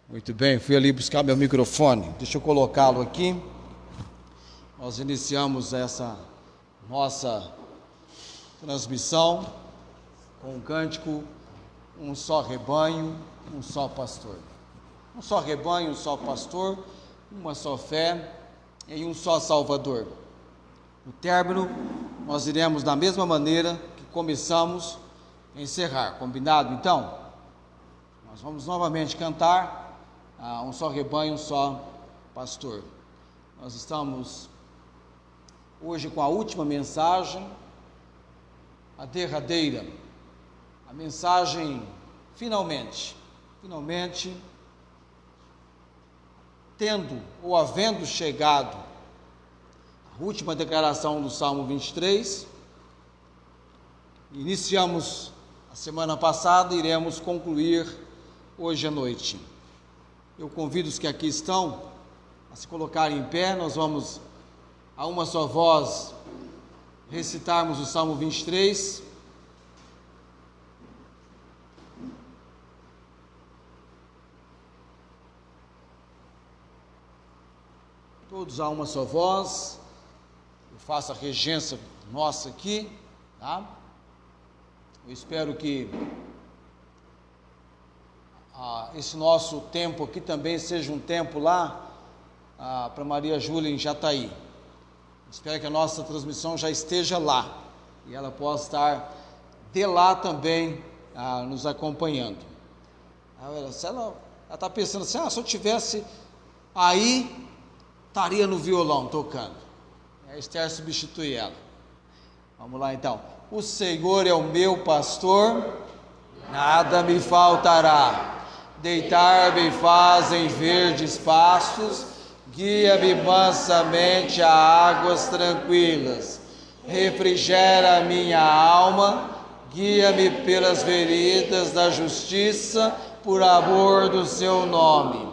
Muito bem, fui ali buscar meu microfone, deixa eu colocá-lo aqui. Nós iniciamos essa nossa transmissão com o cântico Um Só Rebanho, Um Só Pastor. Um só rebanho, um só pastor, uma só fé e um só Salvador. No término, nós iremos da mesma maneira que começamos encerrar, combinado então? Nós vamos novamente cantar Um Só Rebanho, Um Só Pastor. Nós estamos hoje com a última mensagem, a derradeira, a mensagem finalmente, tendo ou havendo chegado a última declaração do Salmo 23, iniciamos a semana passada e iremos concluir hoje à noite. Eu convido os que aqui estão a se colocarem em pé. Nós vamos a uma só voz recitarmos o Salmo 23. Todos a uma só voz. Eu faço a regência nossa aqui, tá? Eu espero que esse nosso tempo aqui também seja um tempo lá para Maria Júlia em Jataí. Espero que a nossa transmissão já esteja lá e ela possa estar de lá também nos acompanhando. Ela está pensando assim, se eu tivesse aí, estaria no violão tocando. A Esther substitui ela. Vamos lá então. O Senhor é o meu pastor. nada me faltará. Deitar-me faz em verdes pastos, guia-me mansamente a águas tranquilas. Refrigera minha alma, guia-me pelas veredas da justiça, por amor do seu nome.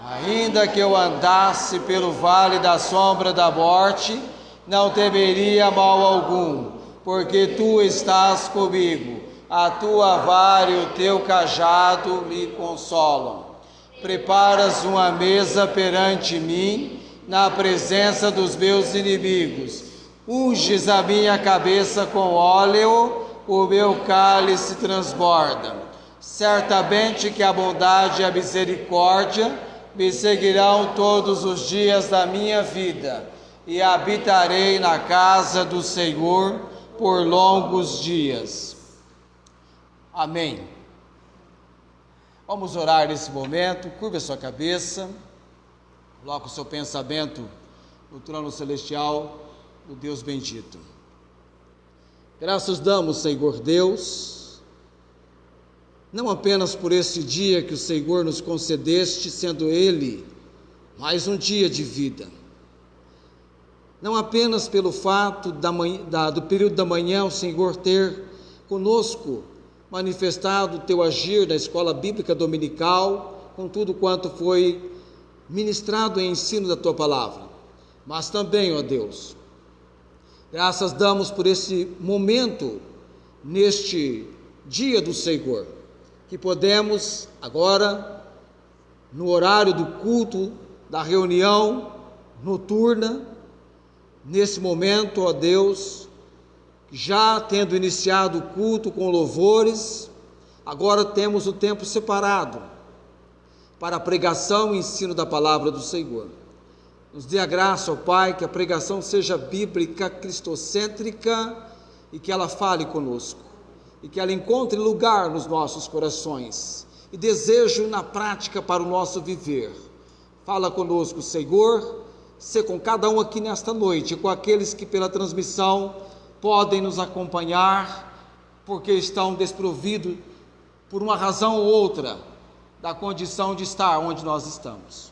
Ainda que eu andasse pelo vale da sombra da morte, não temeria mal algum, porque tu estás comigo. A tua vara e o teu cajado me consolam. Preparas uma mesa perante mim, na presença dos meus inimigos. Unges a minha cabeça com óleo, o meu cálice transborda. Certamente que a bondade e a misericórdia me seguirão todos os dias da minha vida, e habitarei na casa do Senhor por longos dias. Amém. Vamos orar nesse momento. Curva a sua cabeça, coloque o seu pensamento no trono celestial do Deus bendito. Graças damos, Senhor Deus, não apenas por este dia que o Senhor nos concedeste, sendo ele mais um dia de vida, não apenas pelo fato do período da manhã o Senhor ter conosco manifestado o teu agir na escola bíblica dominical, com tudo quanto foi ministrado em ensino da tua palavra, mas também, ó Deus, graças damos por esse momento, neste dia do Senhor, que podemos agora, no horário do culto, da reunião noturna, nesse momento, ó Deus, já tendo iniciado o culto com louvores, agora temos o tempo separado para a pregação e ensino da palavra do Senhor. Nos dê a graça, ó Pai, que a pregação seja bíblica, cristocêntrica, e que ela fale conosco, e que ela encontre lugar nos nossos corações, e desejo na prática para o nosso viver. Fala conosco, Senhor, sê com cada um aqui nesta noite, e com aqueles que pela transmissão podem nos acompanhar, porque estão desprovidos, por uma razão ou outra, da condição de estar onde nós estamos.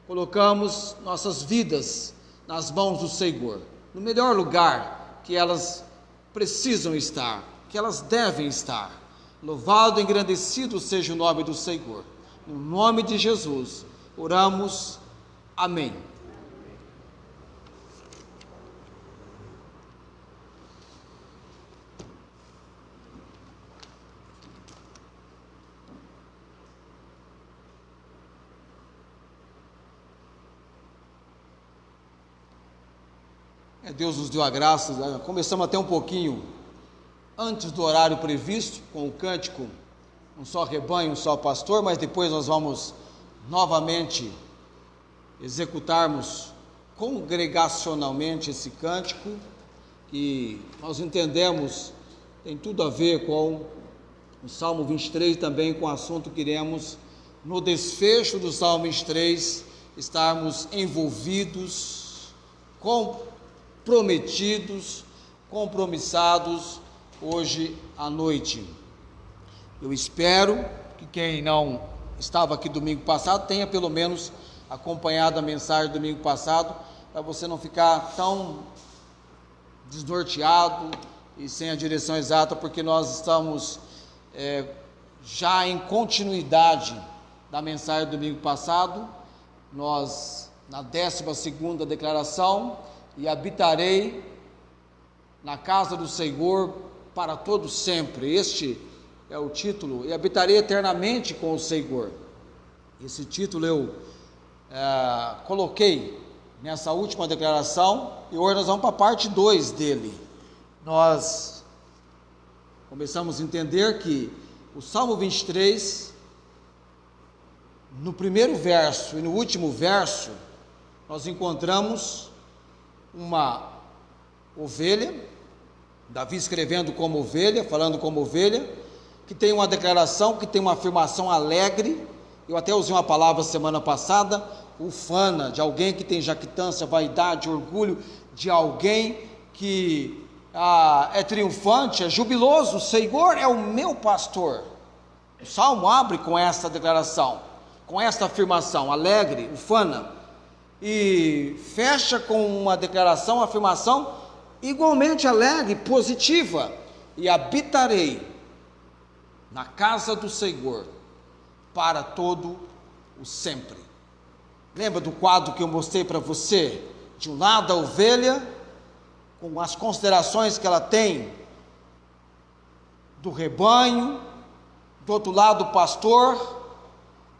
Colocamos nossas vidas nas mãos do Senhor, no melhor lugar que elas precisam estar, que elas devem estar. Louvado e engrandecido seja o nome do Senhor. No nome de Jesus, oramos. Amém. Deus nos deu a graça, começamos até um pouquinho antes do horário previsto, com o cântico Um Só Rebanho, Um Só Pastor, mas depois nós vamos novamente executarmos congregacionalmente esse cântico, que nós entendemos tem tudo a ver com o Salmo 23, também com o assunto que iremos, no desfecho do Salmo 23, estarmos envolvidos, comprometidos, compromissados hoje à noite. Eu espero que quem não estava aqui domingo passado tenha pelo menos acompanhado a mensagem do domingo passado, para você não ficar tão desnorteado e sem a direção exata, porque nós estamos já em continuidade da mensagem do domingo passado. Nós, na 12ª declaração, e habitarei na casa do Senhor para todo sempre. Este é o título, e habitarei eternamente com o Senhor. Esse título eu coloquei nessa última declaração, e hoje nós vamos para a parte 2 dele. Nós começamos a entender que o Salmo 23, no primeiro verso e no último verso, nós encontramos uma ovelha, Davi escrevendo como ovelha, falando como ovelha, que tem uma declaração, que tem uma afirmação alegre. Eu até usei uma palavra semana passada, ufana, de alguém que tem jactância, vaidade, orgulho, de alguém que é triunfante, é jubiloso. O Senhor é o meu pastor, O Salmo abre com essa declaração, com esta afirmação, alegre, ufana, e fecha com uma declaração, uma afirmação igualmente alegre, positiva: e habitarei na casa do Senhor para todo o sempre. Lembra do quadro que eu mostrei para você? De um lado a ovelha, com as considerações que ela tem do rebanho, do outro lado o pastor.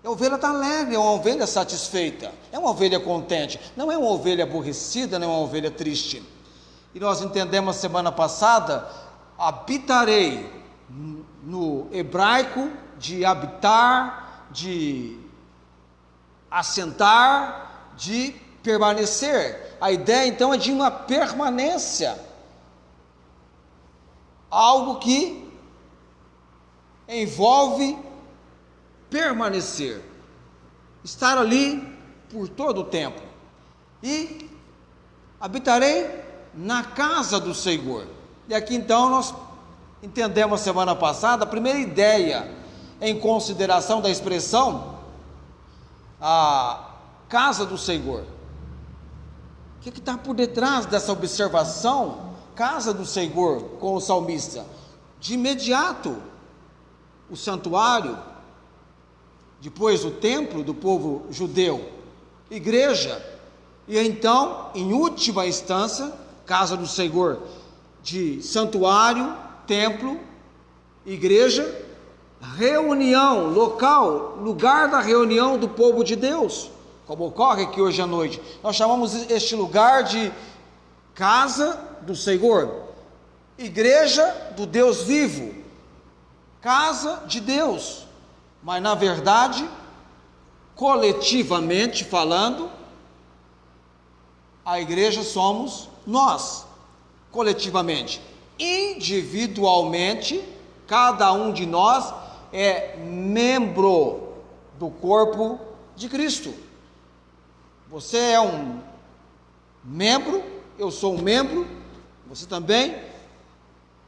A ovelha está alegre, é uma ovelha satisfeita, é uma ovelha contente, não é uma ovelha aborrecida, não é uma ovelha triste. E nós entendemos semana passada, habitarei, no hebraico, de habitar, de assentar, de permanecer. A ideia então é de uma permanência, algo que envolve permanecer, estar ali por todo o tempo. E habitarei na casa do Senhor. E aqui então nós entendemos semana passada a primeira ideia em consideração da expressão a casa do Senhor. O que está por detrás dessa observação, casa do Senhor, com o salmista? De imediato, o santuário, depois o templo do povo judeu, igreja, e então, em última instância, casa do Senhor, de santuário, templo, igreja, reunião, local, lugar da reunião do povo de Deus, como ocorre aqui hoje à noite. Nós chamamos este lugar de casa do Senhor, igreja do Deus vivo, casa de Deus, mas na verdade, coletivamente falando, a igreja somos nós, coletivamente. Individualmente, cada um de nós é membro do corpo de Cristo. Você é um membro, eu sou um membro, você também.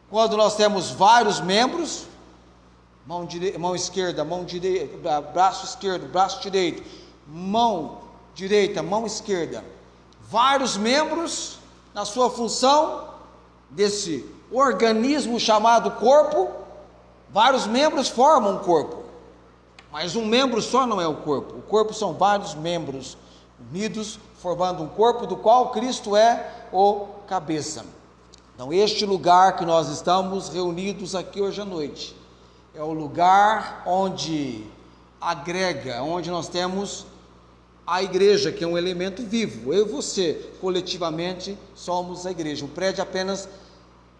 Quando nós temos vários membros, mão esquerda, mão direita, braço esquerdo, braço direito, mão direita, mão esquerda, vários membros na sua função desse organismo chamado corpo, vários membros formam um corpo, mas um membro só não é o corpo são vários membros unidos, formando um corpo do qual Cristo é o cabeça. Então este lugar que nós estamos reunidos aqui hoje à noite, é o lugar onde agrega, onde nós temos a igreja, que é um elemento vivo. Eu e você, coletivamente, somos a igreja. O prédio apenas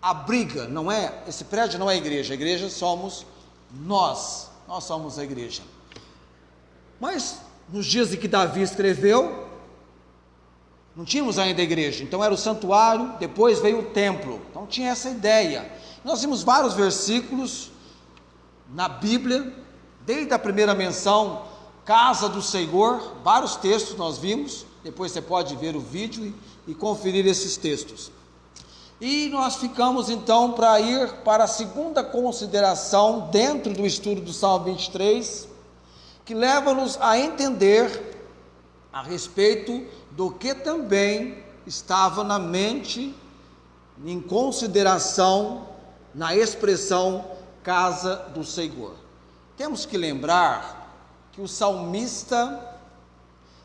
abriga, não é? Esse prédio não é a igreja somos nós somos a igreja. Mas, nos dias em que Davi escreveu, não tínhamos ainda a igreja, então era o santuário, depois veio o templo, então tinha essa ideia. Nós vimos vários versículos na Bíblia, desde a primeira menção, casa do Senhor, vários textos nós vimos, depois você pode ver o vídeo e conferir esses textos. E nós ficamos então para ir para a segunda consideração dentro do estudo do Salmo 23, que leva-nos a entender a respeito do que também estava na mente, em consideração, na expressão casa do Senhor. Temos que lembrar que o salmista,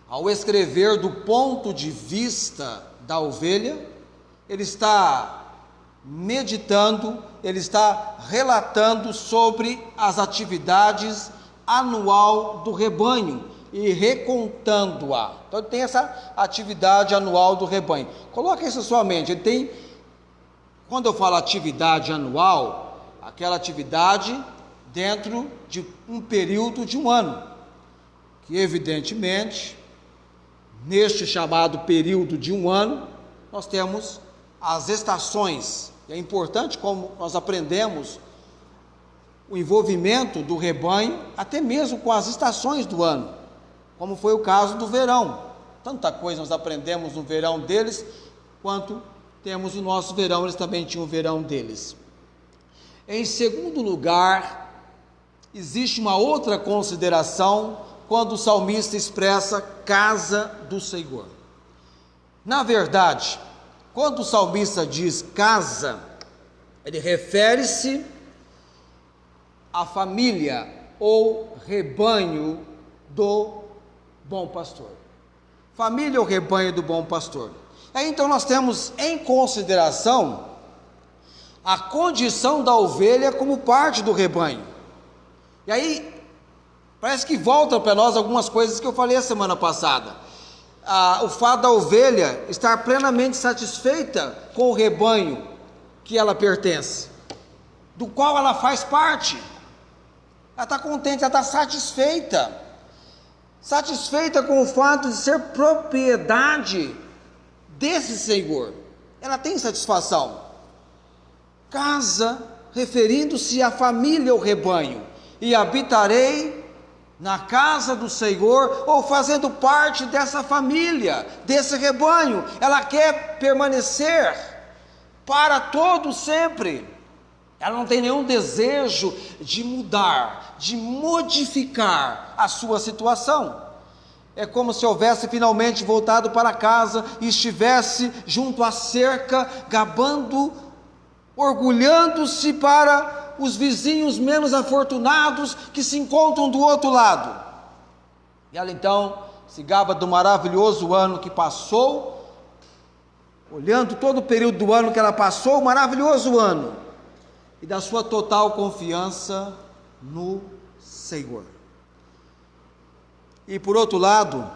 ao escrever do ponto de vista da ovelha, ele está meditando, ele está relatando sobre as atividades anual do rebanho e recontando-a. Então ele tem essa atividade anual do rebanho. Coloque isso na sua mente. Ele tem, quando eu falo atividade anual, aquela atividade dentro de um período de um ano, que evidentemente, neste chamado período de um ano, nós temos as estações. É importante como nós aprendemos o envolvimento do rebanho, até mesmo com as estações do ano, como foi o caso do verão. Tanta coisa nós aprendemos no verão deles, quanto temos o nosso verão, eles também tinham o verão deles. Em segundo lugar, existe uma outra consideração quando o salmista expressa casa do Senhor. Na verdade, quando o salmista diz casa, ele refere-se à família ou rebanho do bom pastor. Família ou rebanho do bom pastor. Aí então nós temos em consideração a condição da ovelha como parte do rebanho. E aí parece que volta para nós algumas coisas que eu falei a semana passada. O fato da ovelha estar plenamente satisfeita com o rebanho que ela pertence, do qual ela faz parte. Ela está contente, ela está satisfeita com o fato de ser propriedade desse Senhor. Ela tem satisfação. Casa, referindo-se à família ou rebanho, e habitarei na casa do Senhor, ou fazendo parte dessa família, desse rebanho. Ela quer permanecer para todo sempre. Ela não tem nenhum desejo de mudar, de modificar a sua situação. É como se houvesse finalmente voltado para casa e estivesse junto à cerca, gabando, orgulhando-se para os vizinhos menos afortunados que se encontram do outro lado. E ela então se gaba do maravilhoso ano que passou, olhando todo o período do ano que ela passou, o maravilhoso ano, e da sua total confiança no Senhor. E por outro lado,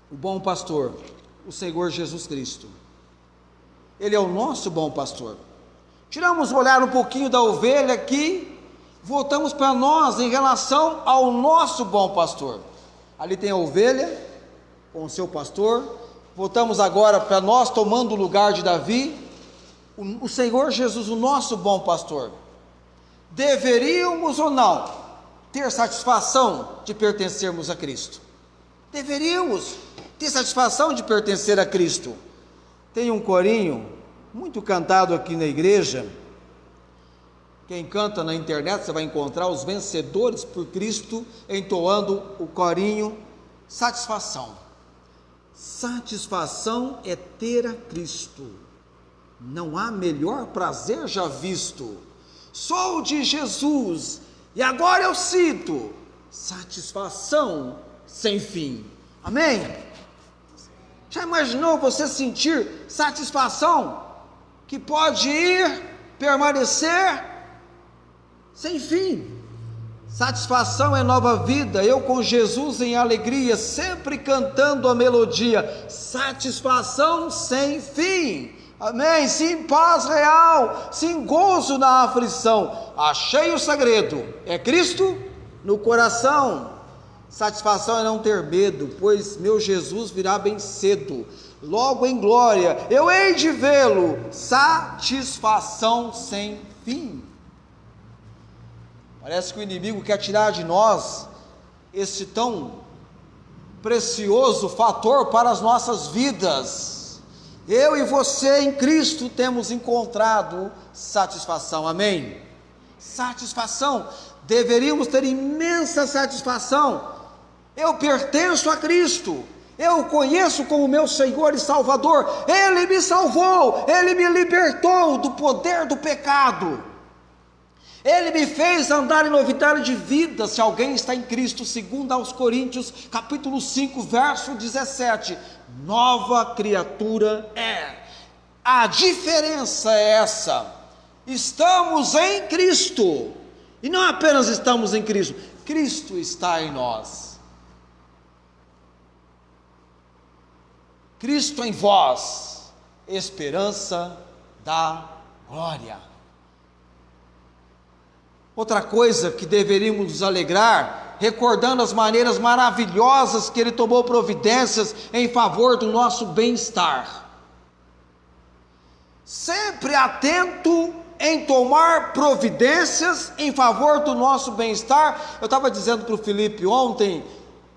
o bom pastor, o Senhor Jesus Cristo. Ele é o nosso bom pastor. Tiramos o olhar um pouquinho da ovelha aqui, voltamos para nós em relação ao nosso bom pastor. Ali tem a ovelha com o seu pastor. Voltamos agora para nós, tomando o lugar de Davi, o Senhor Jesus, o nosso bom pastor. Deveríamos ou não ter satisfação de pertencermos a Cristo? Deveríamos ter satisfação de pertencer a Cristo. Tem um corinho muito cantado aqui na igreja. Quem canta na internet, você vai encontrar os vencedores por Cristo entoando o corinho: satisfação. Satisfação é ter a Cristo. Não há melhor prazer já visto. Sou de Jesus e agora eu sinto satisfação sem fim. Amém? Já imaginou você sentir satisfação que pode ir, permanecer sem fim? Satisfação é nova vida, eu com Jesus em alegria, sempre cantando a melodia, satisfação sem fim. Amém? Sim, paz real, sim, gozo na aflição. Achei o segredo, é Cristo no coração. Satisfação é não ter medo, pois meu Jesus virá bem cedo, logo em glória, eu hei de vê-lo. Satisfação sem fim. Parece que o inimigo quer tirar de nós esse tão precioso fator para as nossas vidas. Eu e você em Cristo temos encontrado satisfação, amém? Satisfação, deveríamos ter imensa satisfação. Eu pertenço a Cristo, eu o conheço como meu Senhor e Salvador, Ele me salvou, Ele me libertou do poder do pecado, Ele me fez andar em novidade de vida. Se alguém está em Cristo, segundo aos Coríntios, capítulo 5, verso 17, nova criatura é. A diferença é essa: estamos em Cristo, e não apenas estamos em Cristo, Cristo está em nós. Cristo em vós, esperança da glória. Outra coisa que deveríamos nos alegrar, recordando as maneiras maravilhosas que Ele tomou providências em favor do nosso bem-estar. Sempre atento em tomar providências em favor do nosso bem-estar. Eu estava dizendo para o Felipe ontem,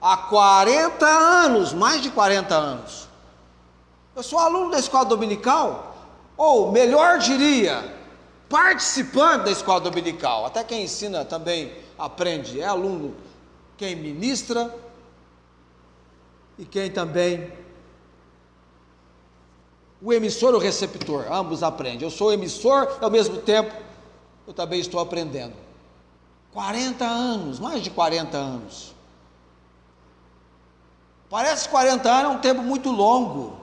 há 40 anos, mais de 40 anos, eu sou aluno da escola dominical, ou melhor diria, participante da escola dominical. Até quem ensina também aprende, é aluno quem ministra e quem também, o emissor e o receptor, ambos aprendem. Eu sou emissor e ao mesmo tempo eu também estou aprendendo. 40 anos, mais de 40 anos. Parece que 40 anos é um tempo muito longo,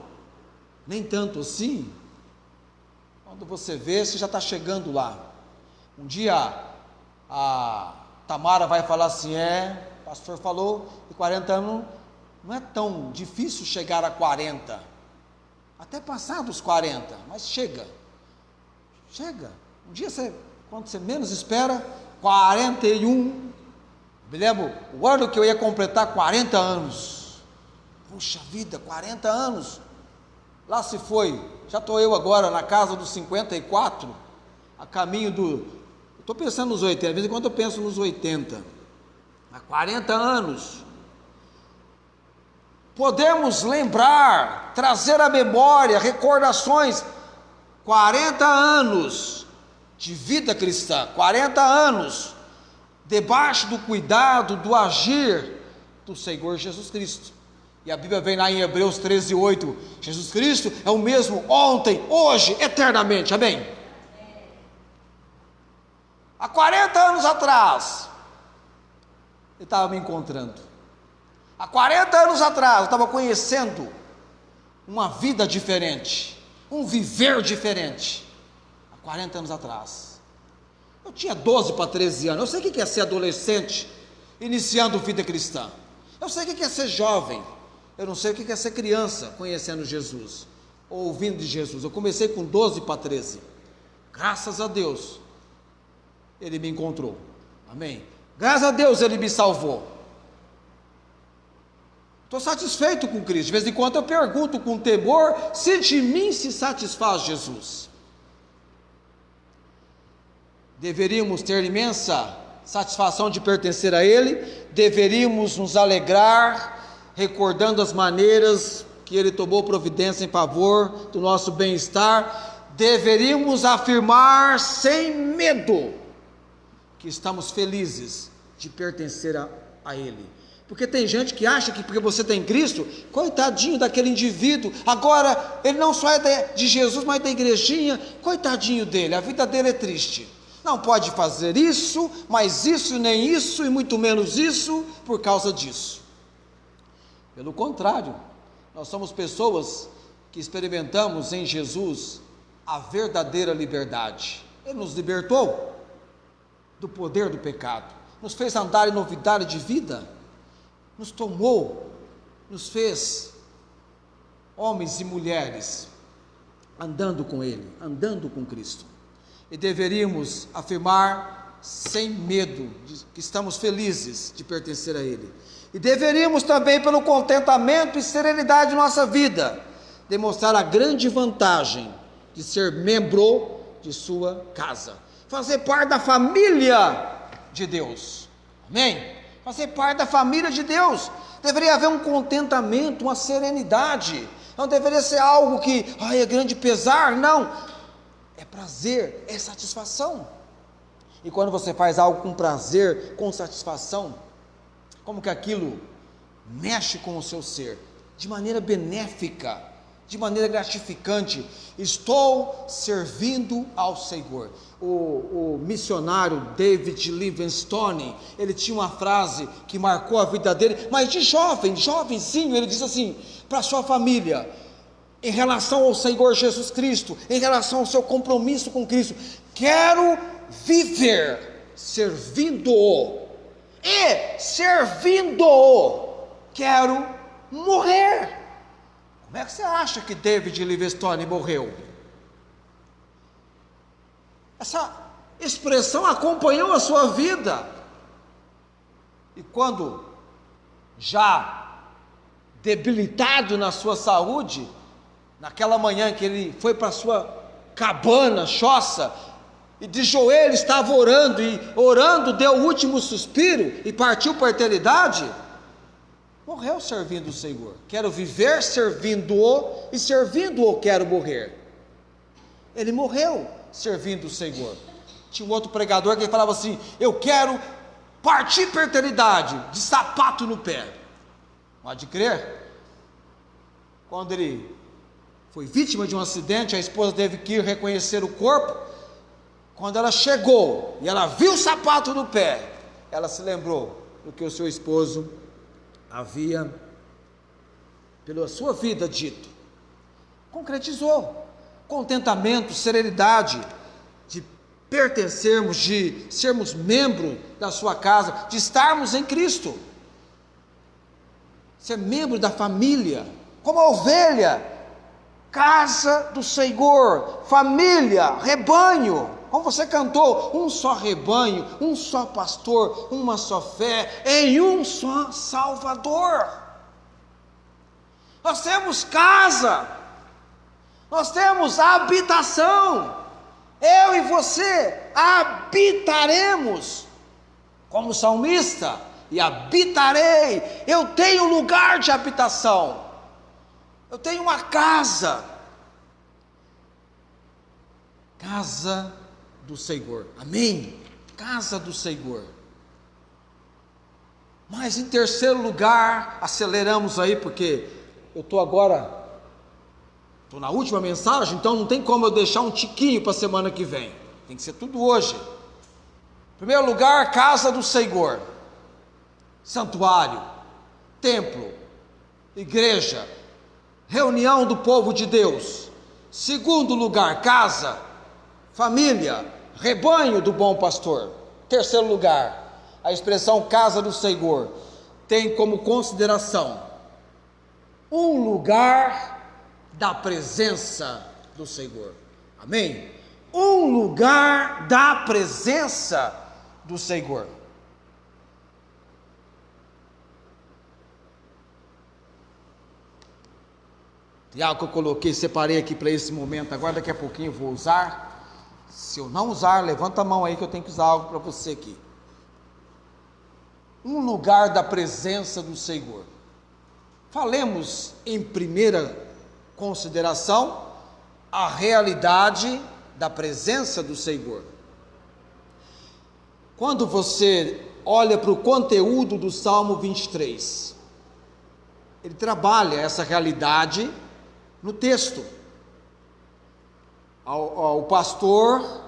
nem tanto assim. Quando você vê, você já está chegando lá. Um dia a Tamara vai falar assim, o pastor falou que 40 anos não é tão difícil chegar a 40, até passar dos 40, mas chega, um dia quando você menos espera, 41, me lembro, o ano que eu ia completar 40 anos, puxa vida, 40 anos, lá se foi, já estou eu agora na casa dos 54, a caminho estou pensando nos 80, de vez em quando eu penso nos 80, há 40 anos, podemos lembrar, trazer à memória, recordações, 40 anos de vida cristã, 40 anos, debaixo do cuidado, do agir do Senhor Jesus Cristo. E a Bíblia vem lá em Hebreus 13:8, Jesus Cristo é o mesmo ontem, hoje, eternamente, amém? Há 40 anos atrás, ele estava me encontrando. Há 40 anos atrás, eu estava conhecendo uma vida diferente, um viver diferente. Há 40 anos atrás. Eu tinha 12 para 13 anos. Eu sei o que é ser adolescente, iniciando vida cristã. Eu sei o que é ser jovem. Eu não sei o que é ser criança, conhecendo Jesus, ou ouvindo de Jesus. Eu comecei com 12 para 13. Graças a Deus, Ele me encontrou. Amém? Graças a Deus, Ele me salvou. Estou satisfeito com Cristo. De vez em quando eu pergunto com temor se de mim se satisfaz Jesus. Deveríamos ter imensa satisfação de pertencer a Ele, deveríamos nos alegrar, recordando as maneiras que Ele tomou providência em favor do nosso bem-estar, deveríamos afirmar sem medo que estamos felizes de pertencer a Ele. Porque tem gente que acha que porque você tem Cristo, coitadinho daquele indivíduo, agora ele não só é de Jesus, mas da igrejinha, coitadinho dele, a vida dele é triste, não pode fazer isso, mas isso, nem isso, e muito menos isso, por causa disso. Pelo contrário, nós somos pessoas que experimentamos em Jesus a verdadeira liberdade. Ele nos libertou do poder do pecado, nos fez andar em novidade de vida, nos tomou, nos fez homens e mulheres andando com Ele, andando com Cristo. E deveríamos afirmar sem medo que estamos felizes de pertencer a Ele. E deveríamos também, pelo contentamento e serenidade de nossa vida, demonstrar a grande vantagem de ser membro de sua casa, fazer parte da família de Deus. Amém? Fazer parte da família de Deus. Deveria haver um contentamento, uma serenidade. Não deveria ser algo que é grande pesar, não. É prazer, é satisfação. E quando você faz algo com prazer, com satisfação, como que aquilo mexe com o seu ser, de maneira benéfica, de maneira gratificante. Estou servindo ao Senhor. O missionário David Livingstone, ele tinha uma frase que marcou a vida dele, mas de jovenzinho, ele diz assim, para sua família, em relação ao Senhor Jesus Cristo, em relação ao seu compromisso com Cristo: quero viver servindo-o, e servindo-o, quero morrer. Como é que você acha que David Livingstone morreu? Essa expressão acompanhou a sua vida. E quando já debilitado na sua saúde, naquela manhã que ele foi para a sua cabana, choça, e de joelho estava orando, e orando deu o último suspiro, e partiu para a eternidade, morreu servindo o Senhor. Quero viver servindo-o, e servindo-o quero morrer. Ele morreu servindo o Senhor. Tinha um outro pregador que falava assim: eu quero partir para a eternidade de sapato no pé. Pode crer? Quando ele foi vítima de um acidente, a esposa teve que ir reconhecer o corpo. Quando ela chegou e ela viu o sapato no pé, ela se lembrou do que o seu esposo havia, pela sua vida, dito. Concretizou. Contentamento, serenidade, de pertencermos, de sermos membro da sua casa, de estarmos em Cristo, ser membro da família, como a ovelha, casa do Senhor, família, rebanho, como você cantou, um só rebanho, um só pastor, uma só fé, em um só Salvador. Nós temos casa, nós temos habitação, eu e você habitaremos, como salmista, e habitarei, eu tenho lugar de habitação, eu tenho uma casa, casa do Senhor, amém? Casa do Senhor. Mas em terceiro lugar, aceleramos aí, porque eu estou na última mensagem, então não tem como eu deixar um tiquinho para a semana que vem, tem que ser tudo hoje. Em primeiro lugar, casa do Senhor, santuário, templo, igreja, reunião do povo de Deus. Segundo lugar, casa, família, rebanho do bom pastor. Terceiro lugar, a expressão casa do Senhor tem como consideração um lugar da presença do Senhor, amém? Um lugar da presença do Senhor. Tem algo que eu coloquei, separei aqui para esse momento, agora daqui a pouquinho eu vou usar. Se eu não usar, levanta a mão aí que eu tenho que usar algo para você aqui. Um lugar da presença do Senhor. Falemos em primeira consideração a realidade da presença do Senhor. Quando você olha para o conteúdo do Salmo 23, ele trabalha essa realidade no texto. Ao pastor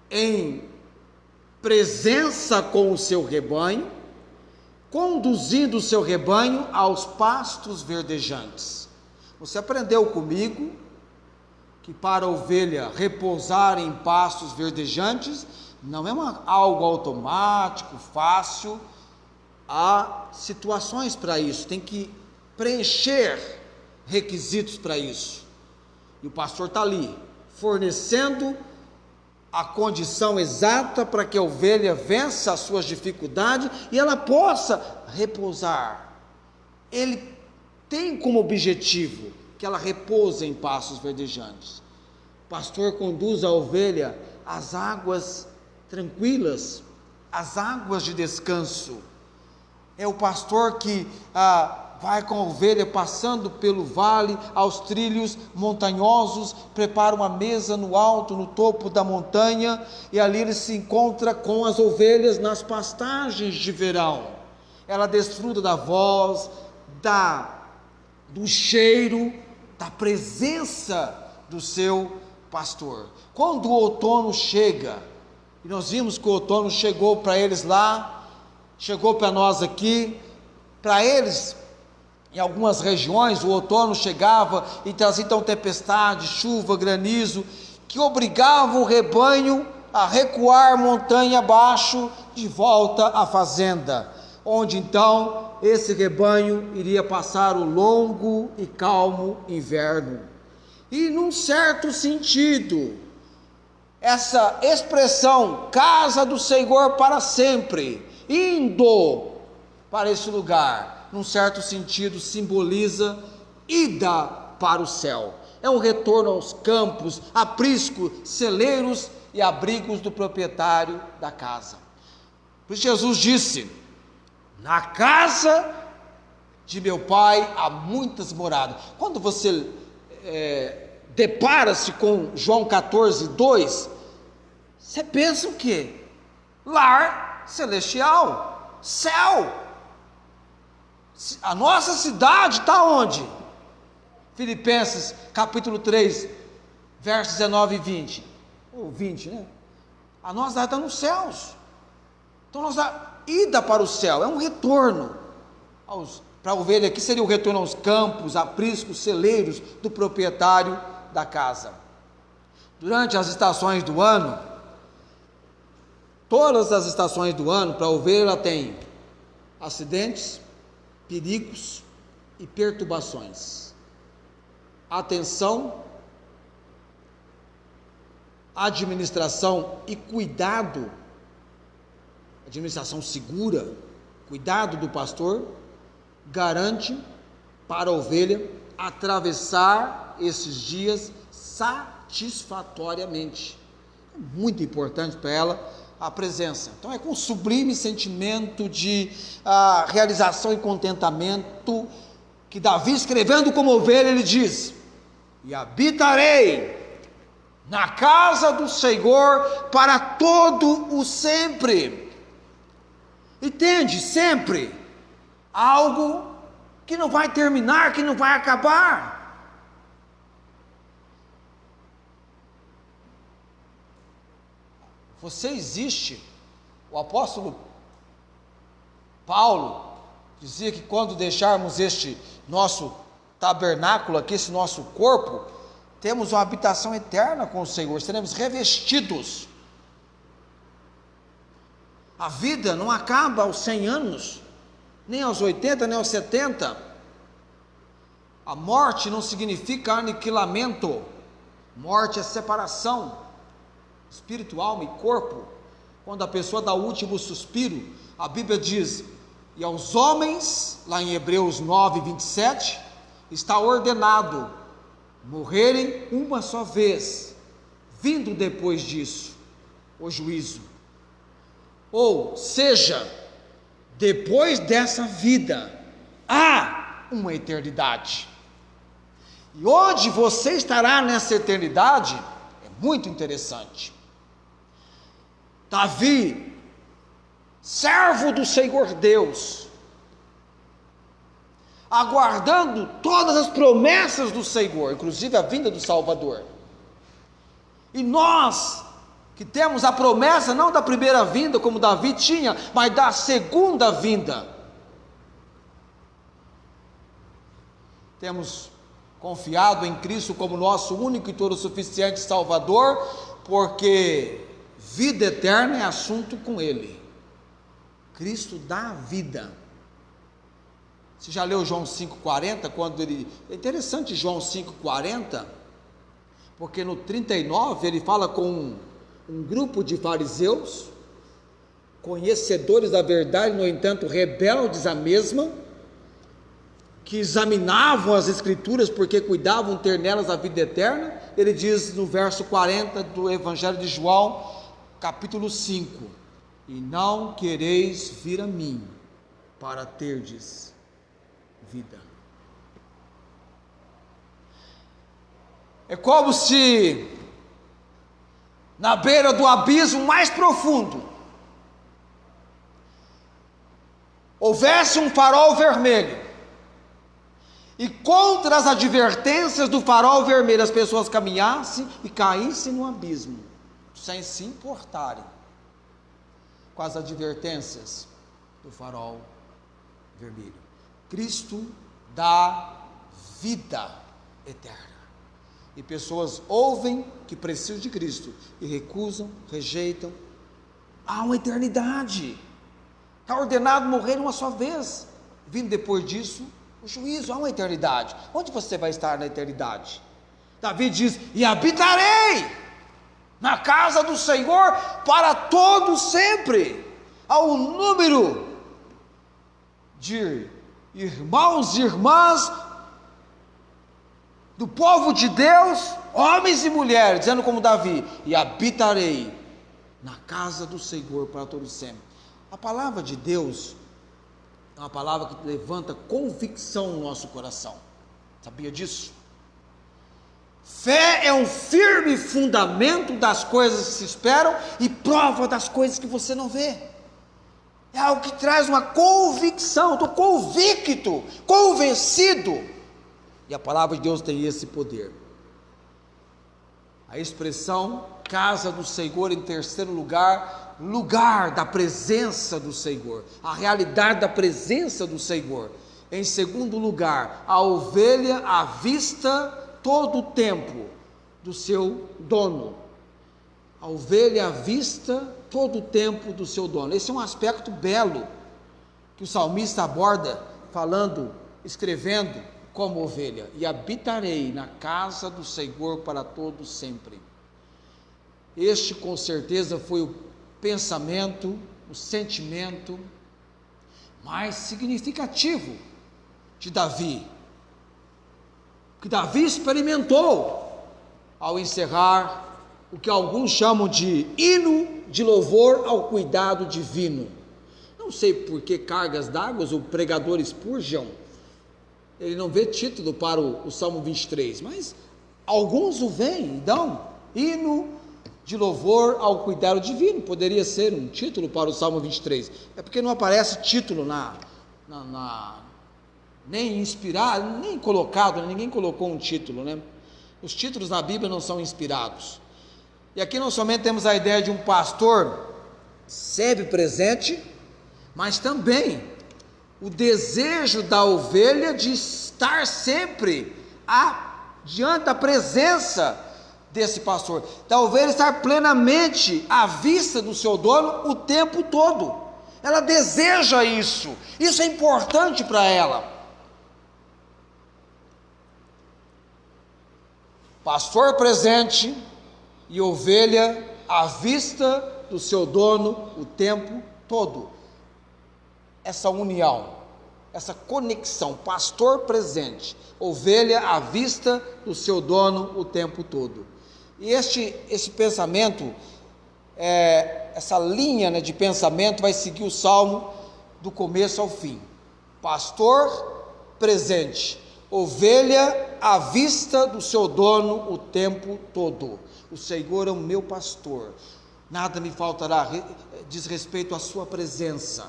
em presença com o seu rebanho, conduzindo o seu rebanho aos pastos verdejantes. Você aprendeu comigo que para a ovelha repousar em pastos verdejantes não é algo automático, fácil, há situações para isso, tem que preencher requisitos para isso. E o pastor está ali, fornecendo a condição exata para que a ovelha vença as suas dificuldades e ela possa repousar. Ele tem como objetivo que ela repouse em pastos verdejantes. O pastor conduz a ovelha às águas tranquilas, às águas de descanso. É o pastor que vai com a ovelha passando pelo vale, aos trilhos montanhosos, prepara uma mesa no alto, no topo da montanha, e ali ele se encontra com as ovelhas nas pastagens de verão. Ela desfruta da voz, do cheiro, da presença do seu pastor. Quando o outono chega, e nós vimos que o outono chegou para eles lá, chegou para nós aqui, para eles, em algumas regiões, o outono chegava e trazia então tempestade, chuva, granizo, que obrigavam o rebanho a recuar montanha abaixo, de volta à fazenda, onde então esse rebanho iria passar o longo e calmo inverno. E num certo sentido, essa expressão, casa do Senhor para sempre, indo para esse lugar, num certo sentido simboliza ida para o céu. É um retorno aos campos, aprisco, celeiros e abrigos do proprietário da casa. Por isso Jesus disse: na casa de meu pai há muitas moradas. Quando você depara-se com João 14, 2, você pensa o quê? Lar. celestial, céu. A nossa cidade está onde? Filipenses capítulo 3, versos 19 e 20, ou 20, né? A nossa cidade está nos céus. Então nossa ida para o céu é um retorno para a ovelha, que seria o retorno aos campos, apriscos, celeiros do proprietário da casa. Durante as estações do ano, todas as estações do ano, para a ovelha, ela tem acidentes, perigos e perturbações. Atenção, administração e cuidado, administração segura, cuidado do pastor, garante para a ovelha atravessar esses dias satisfatoriamente. É muito importante para ela a presença. Então é com sublime sentimento de realização e contentamento que Davi, escrevendo como ovelha, ele diz: e habitarei na casa do Senhor para todo o sempre. Entende? Sempre. Algo que não vai terminar, que não vai acabar. Você existe. O apóstolo Paulo dizia que quando deixarmos este nosso tabernáculo aqui, esse nosso corpo, temos uma habitação eterna com o Senhor, seremos revestidos. A vida não acaba aos 100 anos, nem aos 80, nem aos 70. A morte não significa aniquilamento. Morte é separação, espírito, alma e corpo. Quando a pessoa dá o último suspiro, a Bíblia diz: e aos homens, lá em Hebreus 9, 27, está ordenado morrerem uma só vez, vindo depois disso o juízo. Ou seja, depois dessa vida há uma eternidade. E onde você estará nessa eternidade é muito interessante. Davi, servo do Senhor Deus, aguardando todas as promessas do Senhor, inclusive a vinda do Salvador. E nós, que temos a promessa não da primeira vinda, como Davi tinha, mas da segunda vinda, temos confiado em Cristo como nosso único e todo suficiente Salvador, porque vida eterna é assunto com Ele. Cristo dá a vida. Você já leu João 5,40? Quando ele... É interessante João 5,40, porque no 39 ele fala com um grupo de fariseus, conhecedores da verdade, no entanto rebeldes à mesma, que examinavam as escrituras porque cuidavam ter nelas a vida eterna. Ele diz no verso 40 do Evangelho de João, capítulo 5: e não quereis vir a mim para terdes vida. É como se na beira do abismo mais profundo houvesse um farol vermelho, e contra as advertências do farol vermelho as pessoas caminhassem e caíssem no abismo, sem se importarem com as advertências do farol vermelho. Cristo dá vida eterna. E pessoas ouvem que precisam de Cristo e recusam, rejeitam. Há uma eternidade. Está ordenado morrer uma só vez. Vindo depois disso, o juízo. Há uma eternidade. Onde você vai estar na eternidade? Davi diz: e habitarei na casa do Senhor para todo sempre. Há um número de irmãos e irmãs do povo de Deus, homens e mulheres, dizendo como Davi: e habitarei na casa do Senhor para todo sempre. A palavra de Deus é uma palavra que levanta convicção no nosso coração. Sabia disso? Fé é um firme fundamento das coisas que se esperam e prova das coisas que você não vê. É algo que traz uma convicção. Estou convicto, convencido. E a palavra de Deus tem esse poder. A expressão casa do Senhor, em terceiro lugar, lugar da presença do Senhor, a realidade da presença do Senhor. Em segundo lugar, a ovelha à vista todo o tempo do seu dono. A ovelha à vista todo o tempo do seu dono. Esse é um aspecto belo que o salmista aborda, falando, escrevendo como ovelha: e habitarei na casa do Senhor para todo sempre. Este com certeza foi o pensamento, o sentimento mais significativo de Davi, que Davi experimentou ao encerrar o que alguns chamam de hino de louvor ao cuidado divino. Não sei por que cargas d'água o pregador Spurgeon, ele não vê título para o Salmo 23, mas alguns o veem, então, hino de louvor ao cuidado divino, poderia ser um título para o Salmo 23, é porque não aparece título nem inspirado, nem colocado, ninguém colocou um título, né? Os títulos na Bíblia não são inspirados. E aqui não somente temos a ideia de um pastor sempre presente, mas também o desejo da ovelha de estar sempre diante da presença desse pastor, da ovelha estar plenamente à vista do seu dono o tempo todo. Ela deseja isso é importante para ela. Pastor presente e ovelha à vista do seu dono o tempo todo. Essa união, essa conexão, pastor presente, ovelha à vista do seu dono o tempo todo. E esse pensamento, essa linha, né, de pensamento vai seguir o Salmo do começo ao fim. Pastor presente, ovelha à vista do seu dono o tempo todo. O Senhor é o meu pastor, nada me faltará. Diz respeito à sua presença,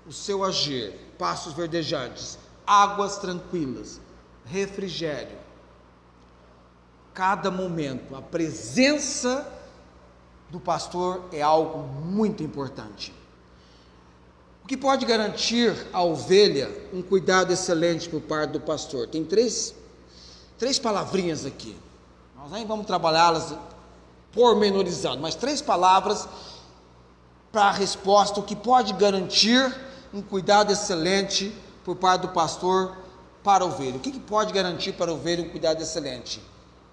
o seu agir, pastos verdejantes, águas tranquilas, refrigério. Cada momento, a presença do pastor é algo muito importante. O que pode garantir à ovelha um cuidado excelente por parte do pastor? Tem três palavrinhas aqui, nós nem vamos trabalhá-las pormenorizando, mas 3 palavras para a resposta: o que pode garantir um cuidado excelente por parte do pastor para a ovelha. O que pode garantir para a ovelha um cuidado excelente?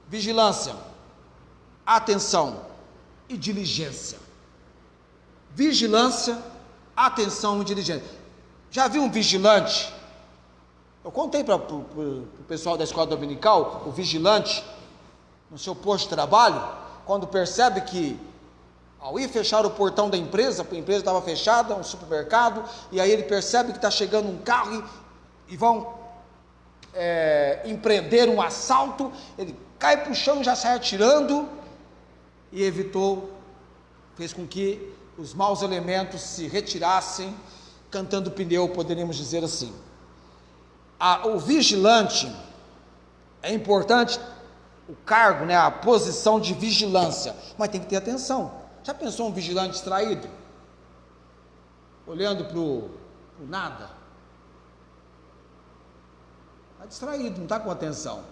Vigilância, atenção e diligência. Vigilância, atenção e diligência. Já viu um vigilante? Eu contei para o pessoal da escola dominical, o vigilante, no seu posto de trabalho, quando percebe que, ao ir fechar o portão da empresa, a empresa estava fechada, um supermercado, e aí ele percebe que está chegando um carro e vão empreender um assalto, ele cai para o chão e já sai atirando, e fez com que os maus elementos se retirassem, cantando pneu, poderíamos dizer assim. O vigilante, é importante o cargo, né, a posição de vigilância, mas tem que ter atenção. Já pensou um vigilante distraído? Olhando para o nada? Está distraído, não está com atenção.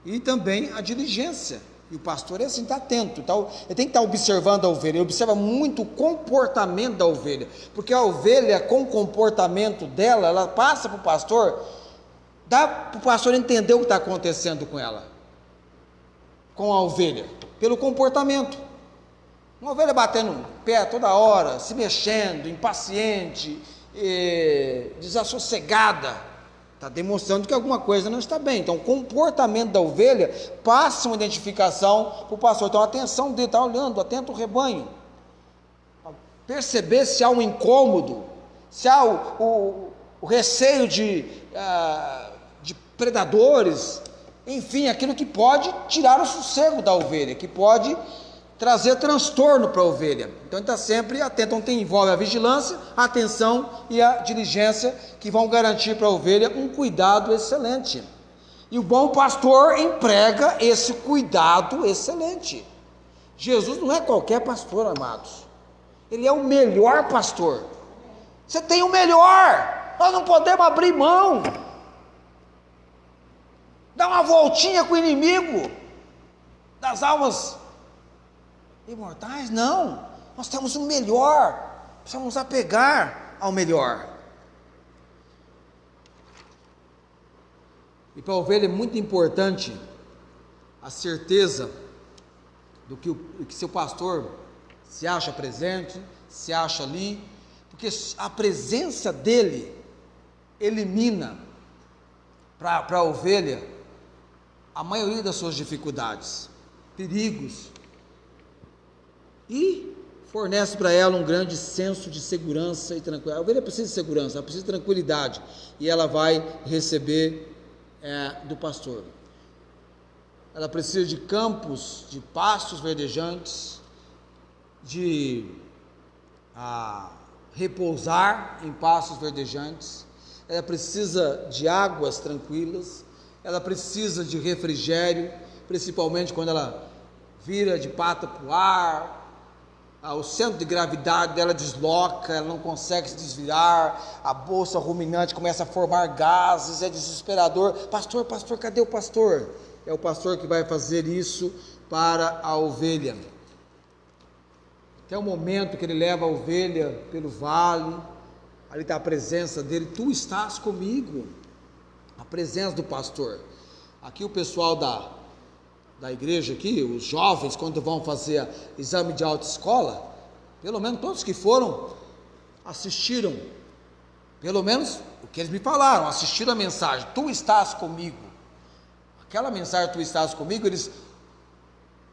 E também a diligência. E o pastor é assim, está atento, ele tem que estar observando a ovelha. Ele observa muito o comportamento da ovelha, porque a ovelha, com o comportamento dela, ela passa para o pastor, dá para o pastor entender o que está acontecendo com ela, com a ovelha, pelo comportamento. Uma ovelha batendo pé toda hora, se mexendo, impaciente, desassossegada, está demonstrando que alguma coisa não está bem. Então, o comportamento da ovelha passa uma identificação para o pastor. Então, a atenção dele, está olhando, atento ao rebanho, perceber se há um incômodo, se há o receio de predadores, enfim, aquilo que pode tirar o sossego da ovelha, que pode trazer transtorno para a ovelha. Então ele está sempre atento. Então envolve a vigilância, a atenção e a diligência, que vão garantir para a ovelha um cuidado excelente. E o bom pastor emprega esse cuidado excelente. Jesus não é qualquer pastor, amados. Ele é o melhor pastor. Você tem o melhor. Nós não podemos abrir mão. Dar uma voltinha com o inimigo das almas imortais, não. Nós temos o melhor. Precisamos apegar ao melhor. E para a ovelha é muito importante a certeza do que seu pastor se acha presente, se acha ali, porque a presença dele elimina para a ovelha a maioria das suas dificuldades, perigos, e fornece para ela um grande senso de segurança e tranquilidade. A ovelha precisa de segurança, ela precisa de tranquilidade, e ela vai receber do pastor. Ela precisa de campos, de pastos verdejantes, de repousar em pastos verdejantes. Ela precisa de águas tranquilas. Ela precisa de refrigério, principalmente quando ela vira de pata para o ar. O centro de gravidade dela desloca, ela não consegue se desviar, a bolsa ruminante começa a formar gases, é desesperador. Pastor, cadê o pastor? É o pastor que vai fazer isso para a ovelha. Até o momento que ele leva a ovelha pelo vale, ali está a presença dele. Tu estás comigo, a presença do pastor. Aqui o pessoal da igreja aqui, os jovens, quando vão fazer exame de autoescola, pelo menos todos que foram, assistiram, pelo menos o que eles me falaram, assistiram a mensagem, tu estás comigo. Aquela mensagem, tu estás comigo,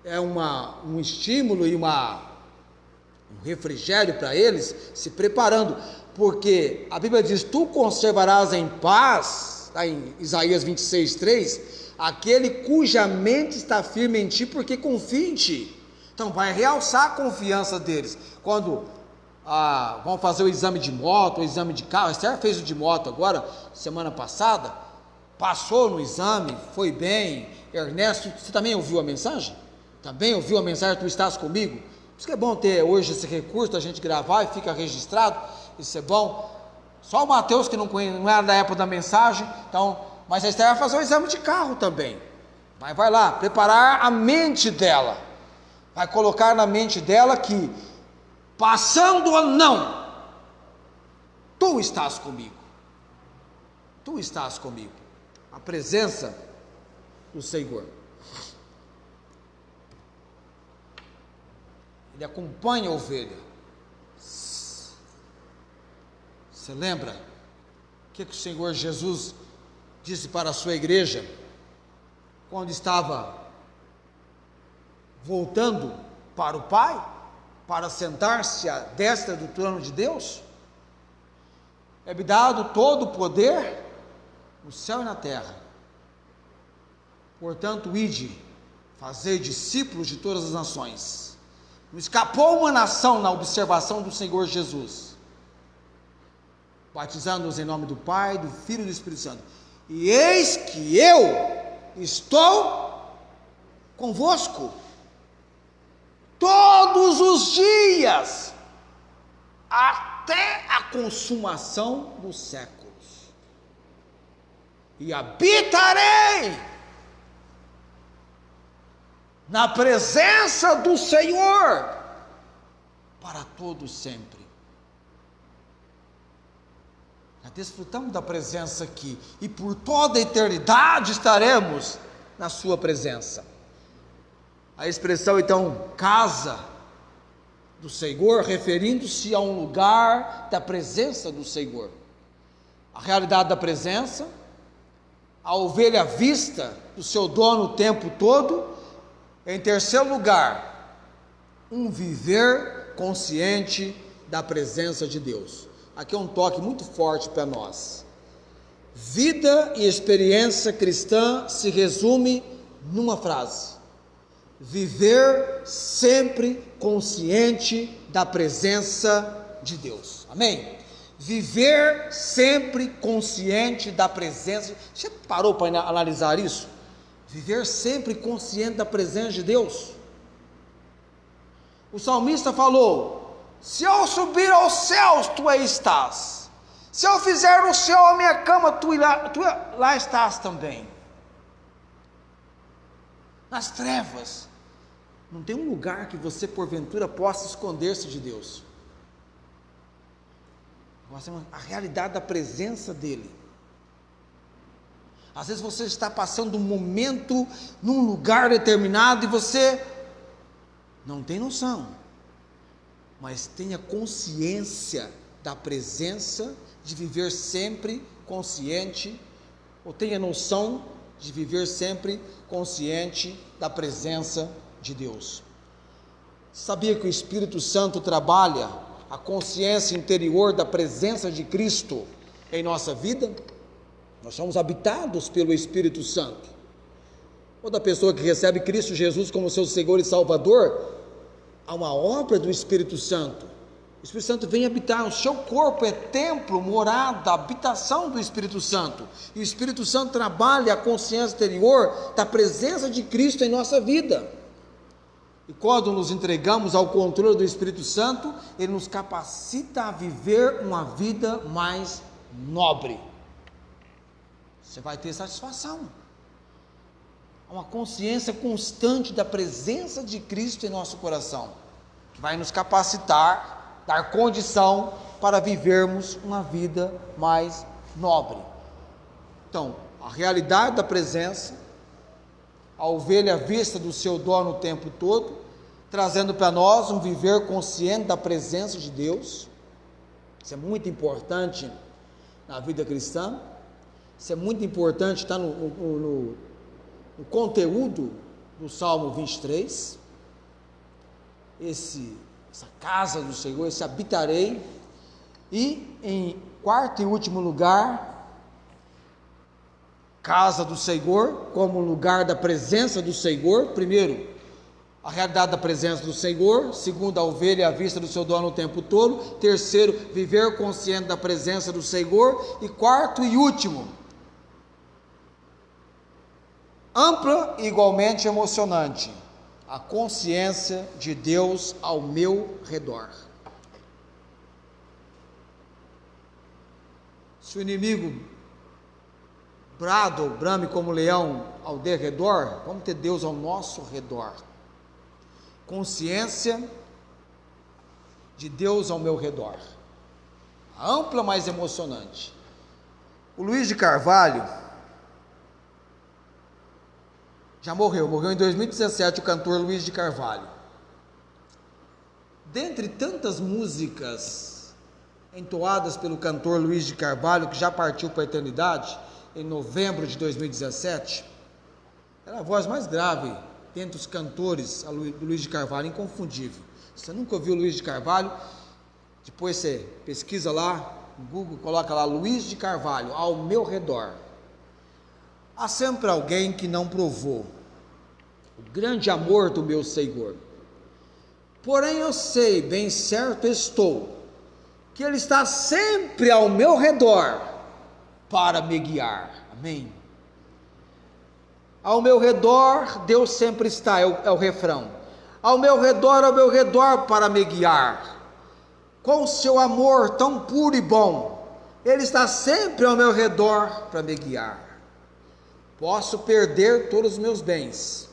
é um estímulo e um refrigério para eles, se preparando, porque a Bíblia diz, tu conservarás em paz, está em Isaías 26:3, aquele cuja mente está firme em ti, porque confia em ti. Então vai realçar a confiança deles. Quando vão fazer o exame de moto, o exame de carro, a Esther fez o de moto agora, semana passada, passou no exame, foi bem. Ernesto, você também ouviu a mensagem? Também ouviu a mensagem, tu estás comigo? Por isso que é bom ter hoje esse recurso da gente gravar e fica registrado, isso é bom. Só o Mateus que não era da época da mensagem, então, mas a Esther vai fazer o exame de carro também. Vai lá, preparar a mente dela, vai colocar na mente dela que, passando ou não, tu estás comigo, tu estás comigo, a presença do Senhor. Ele acompanha a ovelha. Você lembra o que o Senhor Jesus disse para a sua igreja quando estava voltando para o Pai, para sentar-se à destra do trono de Deus? É-me dado todo o poder no céu e na terra. Portanto, ide, fazei discípulos de todas as nações. Não escapou uma nação na observação do Senhor Jesus, batizando-os em nome do Pai, do Filho e do Espírito Santo. E eis que eu estou convosco todos os dias, até a consumação dos séculos, e habitarei na presença do Senhor para todo sempre. Já desfrutamos da presença aqui, e por toda a eternidade estaremos na sua presença. A expressão então, casa do Senhor, referindo-se a um lugar da presença do Senhor. A realidade da presença, a ovelha vista do seu dono o tempo todo. Em terceiro lugar, um viver consciente da presença de Deus. Aqui é um toque muito forte para nós. Vida e experiência cristã se resume numa frase: viver sempre consciente da presença de Deus. Amém? Viver sempre consciente da presença. Você parou para analisar isso? Viver sempre consciente da presença de Deus. O salmista falou: se eu subir aos céus, tu aí estás. Se eu fizer no céu a minha cama, tu lá estás também. Nas trevas, não tem um lugar que você porventura possa esconder-se de Deus. Nós temos a realidade da presença dEle. Às vezes você está passando um momento num lugar determinado e você não tem noção, mas tenha consciência da presença, de viver sempre consciente, ou tenha noção de viver sempre consciente da presença de Deus. Sabia que o Espírito Santo trabalha a consciência interior da presença de Cristo em nossa vida? Nós somos habitados pelo Espírito Santo. Toda pessoa que recebe Cristo Jesus como seu Senhor e Salvador, há uma obra do Espírito Santo. O Espírito Santo vem habitar, o seu corpo é templo, morada, habitação do Espírito Santo. E o Espírito Santo trabalha a consciência interior da presença de Cristo em nossa vida. E quando nos entregamos ao controle do Espírito Santo, ele nos capacita a viver uma vida mais nobre. Você vai ter satisfação. Uma consciência constante da presença de Cristo em nosso coração, que vai nos capacitar, dar condição para vivermos uma vida mais nobre. Então, a realidade da presença, a ovelha à vista do seu dono o tempo todo, trazendo para nós um viver consciente da presença de Deus. Isso é muito importante na vida cristã. Isso é muito importante, está no conteúdo do Salmo 23, essa casa do Senhor, esse habitarei. E em quarto e último lugar, casa do Senhor, como lugar da presença do Senhor. Primeiro, a realidade da presença do Senhor. Segundo, a ovelha à vista do seu dono o tempo todo. Terceiro, viver consciente da presença do Senhor. E quarto e último, ampla e igualmente emocionante, a consciência de Deus ao meu redor. Se o inimigo brada ou brame como leão ao derredor, vamos ter Deus ao nosso redor. Consciência de Deus ao meu redor, ampla, mas emocionante. O Luiz de Carvalho já morreu em 2017, o cantor Luiz de Carvalho. Dentre tantas músicas entoadas pelo cantor Luiz de Carvalho, que já partiu para a eternidade em novembro de 2017, era a voz mais grave dentre os cantores do Luiz de Carvalho, inconfundível. Se você nunca ouviu Luiz de Carvalho, depois você pesquisa lá no Google, coloca lá Luiz de Carvalho, ao meu redor. Há sempre alguém que não provou o grande amor do meu Senhor. Porém eu sei, bem certo estou, que Ele está sempre ao meu redor para me guiar. Amém? Ao meu redor, Deus sempre está, é o refrão. Ao meu redor para me guiar. Com o seu amor tão puro e bom, Ele está sempre ao meu redor para me guiar. Posso perder todos os meus bens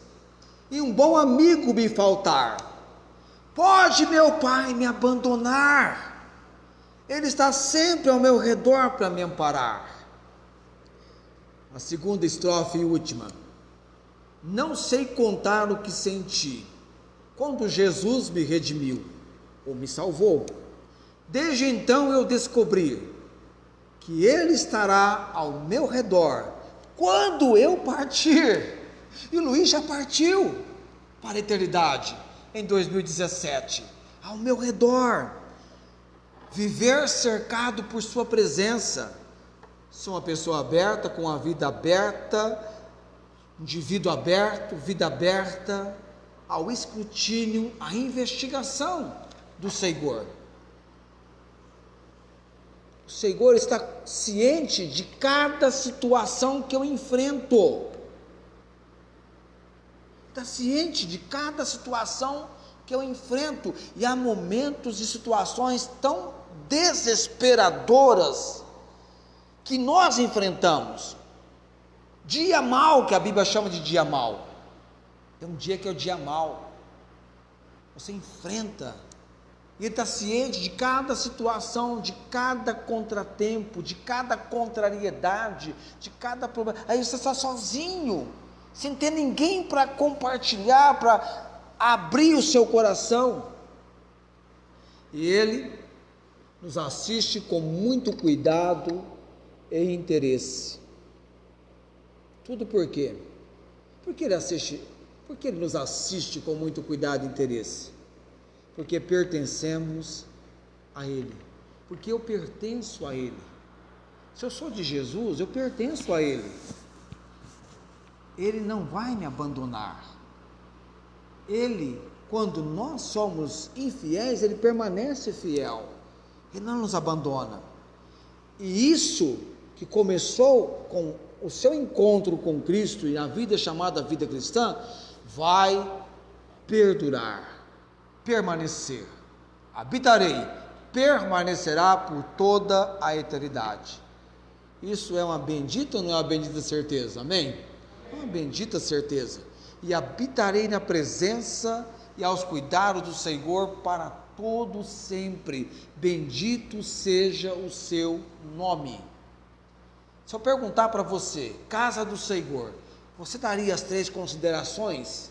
e um bom amigo me faltar. Pode meu Pai me abandonar, Ele está sempre ao meu redor para me amparar. A segunda estrofe e última. Não sei contar o que senti quando Jesus me redimiu ou me salvou. Desde então eu descobri que Ele estará ao meu redor quando eu partir. E o Luiz já partiu para a eternidade em 2017, ao meu redor. Viver cercado por sua presença. Sou uma pessoa aberta, com a vida aberta, indivíduo aberto, vida aberta, ao escrutínio, à investigação do Senhor. O Senhor está ciente de cada situação que eu enfrento. Está ciente de cada situação que eu enfrento. E há momentos e situações tão desesperadoras que nós enfrentamos. Dia mau, que a Bíblia chama de dia mau. Tem um dia que é o dia mau. Você enfrenta. E Ele está ciente de cada situação, de cada contratempo, de cada contrariedade, de cada problema. Aí você está sozinho, sem ter ninguém para compartilhar, para abrir o seu coração. E Ele nos assiste com muito cuidado e interesse. Tudo por quê? Porque Ele nos assiste com muito cuidado e interesse? Porque pertencemos a Ele, porque eu pertenço a Ele. Se eu sou de Jesus, eu pertenço a Ele. Ele não vai me abandonar. Ele, quando nós somos infiéis, Ele permanece fiel. Ele não nos abandona. E isso que começou com o seu encontro com Cristo e a vida chamada vida cristã, vai perdurar. Permanecer, habitarei, permanecerá por toda a eternidade. Isso é uma bendita ou não é uma bendita certeza? Amém? É uma bendita certeza. E habitarei na presença e aos cuidados do Senhor para todo sempre. Bendito seja o seu nome. Se eu perguntar para você, casa do Senhor, você daria as 3 considerações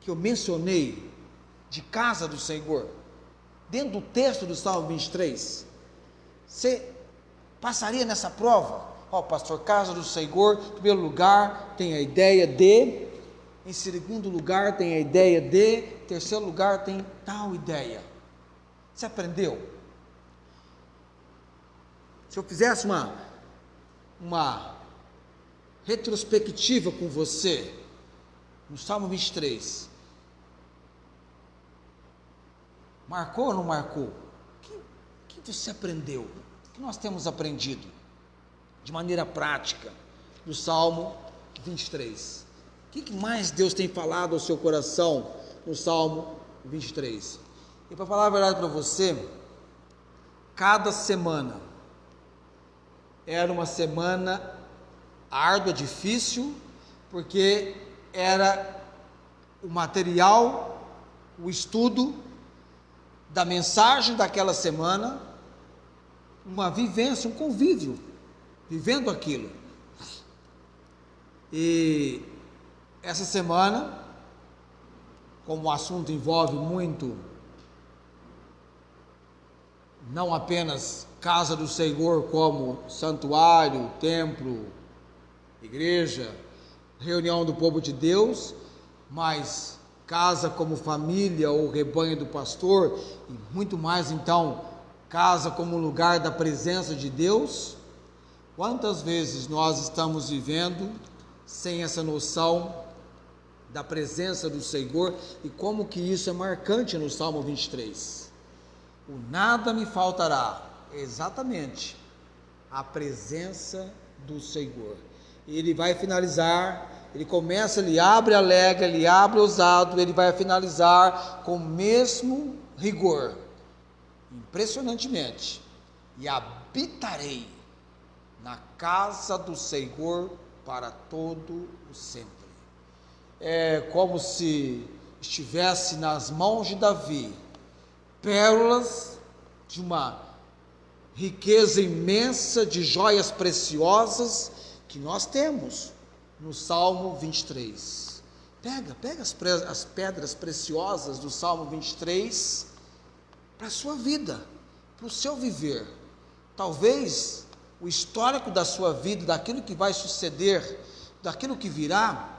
que eu mencionei de casa do Senhor, dentro do texto do Salmo 23, você passaria nessa prova? Pastor, casa do Senhor, em primeiro lugar, tem a ideia de, em segundo lugar, tem a ideia de, em terceiro lugar, tem tal ideia. Você aprendeu? Se eu fizesse uma retrospectiva com você, no Salmo 23, marcou ou não marcou? O que você aprendeu? O que nós temos aprendido de maneira prática do Salmo 23? O que mais Deus tem falado ao seu coração no Salmo 23? E para falar a verdade para você, cada semana era uma semana árdua, difícil, porque era o material, o estudo da mensagem daquela semana, uma vivência, um convívio, vivendo aquilo. E essa semana, como o assunto envolve muito, não apenas casa do Senhor como santuário, templo, igreja, reunião do povo de Deus, mas casa como família ou rebanho do pastor, e muito mais então, casa como lugar da presença de Deus. Quantas vezes nós estamos vivendo sem essa noção da presença do Senhor, e como que isso é marcante no Salmo 23. O nada me faltará, exatamente a presença do Senhor. E ele vai finalizar, ele começa, ele abre alegre, ele abre ousado, ele vai finalizar com o mesmo rigor, impressionantemente, e habitarei na casa do Senhor para todo o sempre. É como se estivesse nas mãos de Davi, pérolas de uma riqueza imensa de joias preciosas que nós temos no Salmo 23. Pega as pedras preciosas do Salmo 23 para a sua vida, para o seu viver. Talvez o histórico da sua vida, daquilo que vai suceder, daquilo que virá,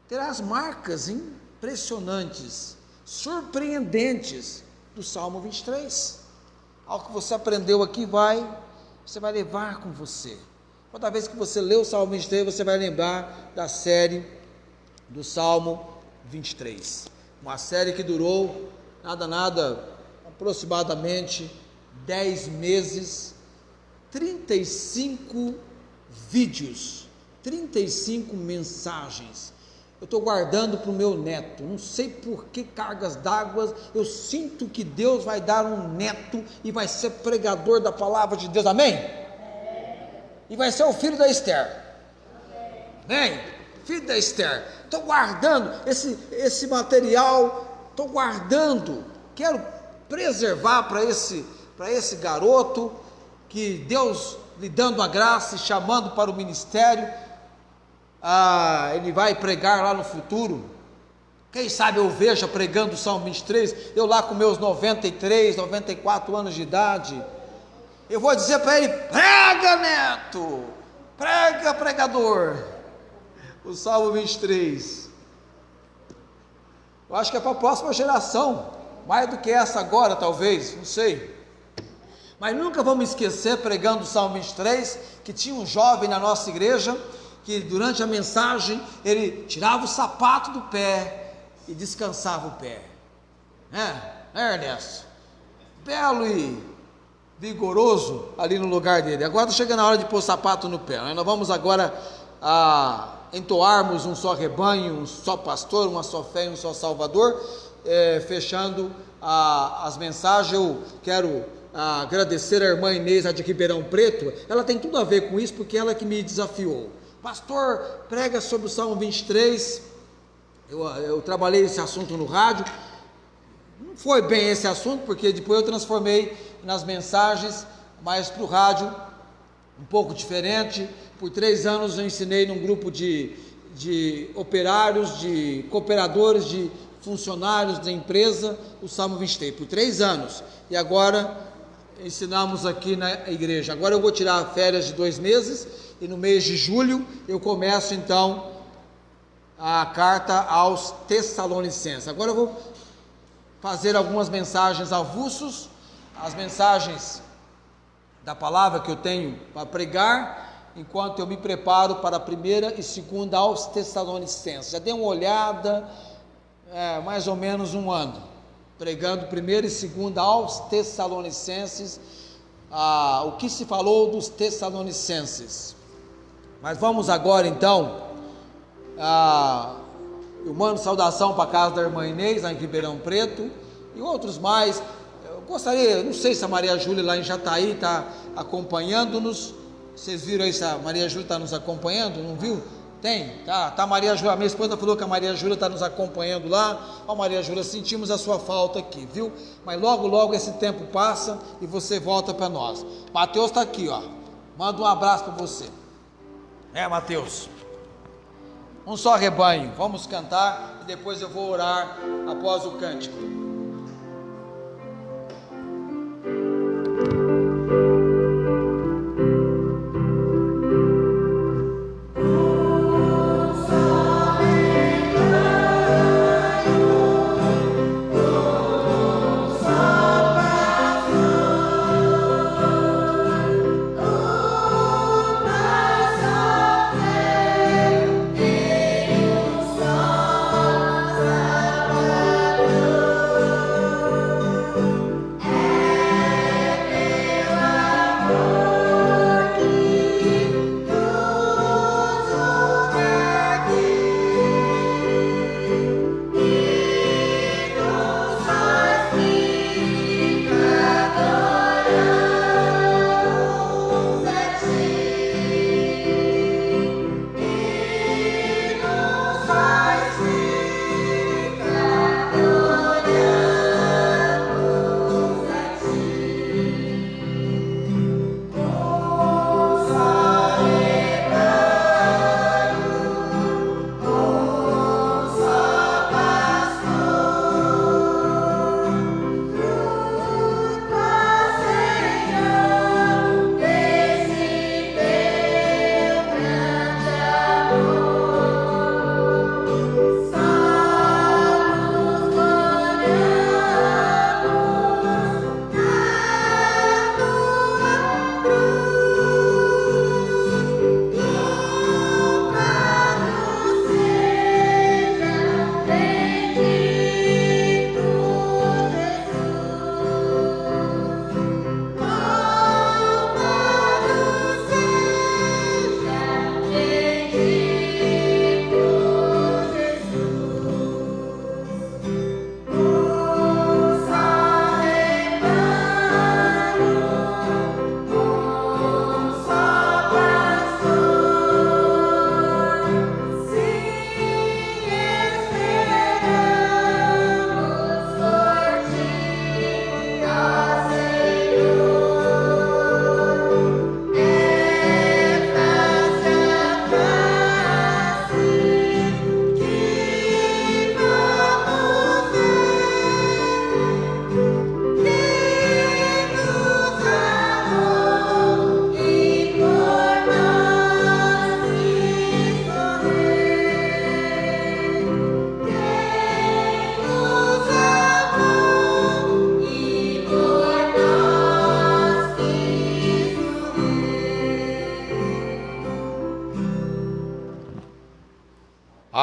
terá as marcas impressionantes, surpreendentes do Salmo 23. Algo que você aprendeu aqui, você vai levar com você. Toda vez que você lê o Salmo 23, você vai lembrar da série do Salmo 23. Uma série que durou aproximadamente 10 meses, 35 vídeos, 35 mensagens. Eu estou guardando para o meu neto. Não sei por que cargas d'água. Eu sinto que Deus vai dar um neto e vai ser pregador da palavra de Deus. Amém? E vai ser o filho da Esther. Amém? Filho da Esther. Estou guardando esse material. Estou guardando. Quero preservar para esse garoto que Deus lhe dando a graça e chamando para o ministério. Ele vai pregar lá no futuro. Quem sabe eu veja pregando o Salmo 23, eu lá com meus 93, 94 anos de idade, eu vou dizer para ele: prega, neto, prega, pregador, o Salmo 23. Eu acho que é para a próxima geração, mais do que essa agora talvez, não sei. Mas nunca vamos esquecer, pregando o Salmo 23, que tinha um jovem na nossa igreja, que durante a mensagem, ele tirava o sapato do pé e descansava o pé. Ernesto? Belo e vigoroso ali no lugar dele. Agora está chegando a hora de pôr o sapato no pé. Nós vamos agora entoarmos um só rebanho, um só pastor, uma só fé e um só salvador. Fechando as mensagens, eu quero agradecer a irmã Inês de Ribeirão Preto. Ela tem tudo a ver com isso, porque ela que me desafiou. Pastor, prega sobre o Salmo 23, eu trabalhei esse assunto no rádio, não foi bem esse assunto, porque depois eu transformei nas mensagens, mas para o rádio, um pouco diferente. Por 3 anos eu ensinei num grupo de operários, de cooperadores, de funcionários da empresa, o Salmo 23, por 3 anos, e agora ensinamos aqui na igreja. Agora eu vou tirar férias de 2 meses, e no mês de julho eu começo então a carta aos Tessalonicenses. Agora eu vou fazer algumas mensagens avulsos, as mensagens da palavra que eu tenho para pregar, enquanto eu me preparo para a 1ª e 2ª aos Tessalonicenses. Já dei uma olhada, mais ou menos um ano, pregando 1ª e 2ª aos Tessalonicenses, o que se falou dos Tessalonicenses. Mas vamos agora então, eu mando saudação para a casa da irmã Inês, lá em Ribeirão Preto, e outros mais. Eu gostaria, não sei se a Maria Júlia lá em Jataí está acompanhando-nos. Vocês viram aí se a Maria Júlia está nos acompanhando? Não viu? Tem? Tá a Maria Júlia, a minha esposa falou que a Maria Júlia está nos acompanhando lá. Maria Júlia, sentimos a sua falta aqui, viu? Mas logo, logo esse tempo passa e você volta para nós. Mateus está aqui, manda um abraço para você. Mateus, um só rebanho. Vamos cantar e depois eu vou orar após o cântico.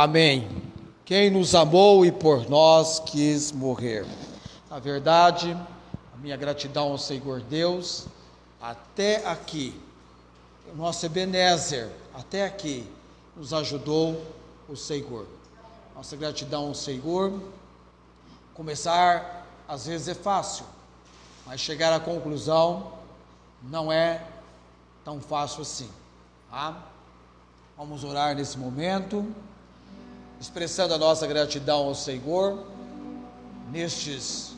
Amém. Quem nos amou e por nós quis morrer. Na verdade, a minha gratidão ao Senhor Deus, até aqui, o nosso Ebenezer, até aqui, nos ajudou o Senhor. Nossa gratidão ao Senhor. Começar, às vezes, é fácil, mas chegar à conclusão não é tão fácil assim, tá? Vamos orar nesse momento, expressando a nossa gratidão ao Senhor, nestes